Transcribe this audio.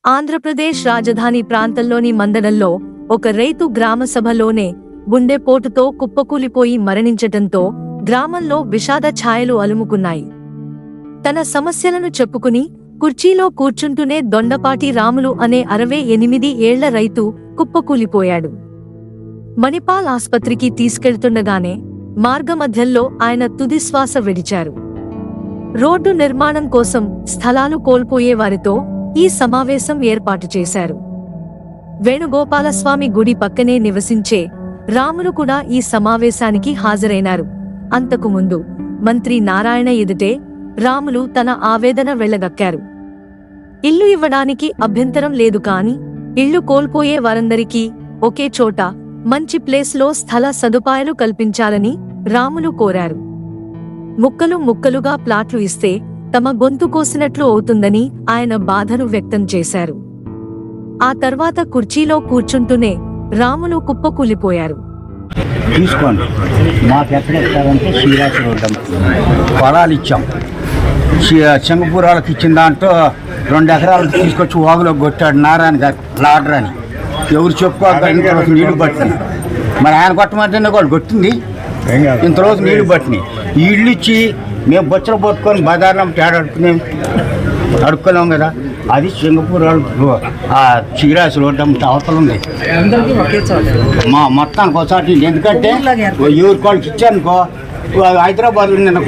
ఆంధ్రప్రదేశ్ రాజధాని ప్రాంతంలోని మందడంలో ఒక రైతు గ్రామసభలోనే గుండెపోటుతో కుప్పకూలిపోయి మరణించటంతో గ్రామంలో విషాద ఛాయలు అలుముకున్నాయి. తన సమస్యలను చెప్పుకుని కుర్చీలో కూర్చుంటూనే దొండపాటి రాములు అనే 68 ఏళ్ల రైతు కుప్పకూలిపోయాడు. మణిపాల్ ఆస్పత్రికి తీసుకెళ్తుండగానే మార్గమధ్యంలో ఆయన తుదిశ్వాస విడిచారు. రోడ్డు నిర్మాణం కోసం స్థలాలు కోల్పోయే వారితో ఈ సమావేశం ఏర్పాటు చేశారు. వేణుగోపాలస్వామి గుడి పక్కనే నివసించే రాములు కూడా ఈ సమావేశానికి హాజరైనారు. అంతకుముందు మంత్రి నారాయణ ఎదుటే రాములు తన ఆవేదన వెళ్లగక్కారు. ఇల్లు ఇవ్వడానికి అభ్యంతరం లేదు కాని ఇల్లు కోల్పోయే వారందరికీ ఒకే చోట మంచి ప్లేస్లో స్థల సదుపాయాలు కల్పించాలని రాములు కోరారు. ముక్కలు ముక్కలుగా ప్లాట్లు ఇస్తే తమ గొంతు కోసినట్లు అవుతుందని ఆయన బాధను వ్యక్తం చేశారు. ఆ తర్వాత కుర్చీలో కూర్చుంటూనే రాములు కుప్పకూలిపోయారు. తీసుకోండి, మాకు ఎక్కడ ఇస్తారంటే శ్రీరాశ్వరం పొలాలు ఇచ్చాం. సింగపూరాలకు ఇచ్చిన దాంట్లో 2 ఎకరాలకు తీసుకొచ్చి వాగులో కొట్టాడు నారాయణ గారు లాడర్ అని. ఎవరు చెప్పుకోక ఇంతరోజు నీళ్లు పట్టినాయి. మరి ఆయన కొట్టమంటేనే వాళ్ళు కొట్టింది. ఇంతరోజు నీళ్లు పట్టినాయి. ఈ ఇల్లు ఇచ్చి మేము బొచ్చలు పట్టుకొని బజార్లో అడుక్కున్నాం కదా. అది సింగపూర్ చీరాసి రోడ్డు అవతల ఉంది. మొత్తానికి ఒకసారి ఎందుకంటే ఎవరి వాళ్ళకి ఇచ్చానుకో హైదరాబాద్ నిన్న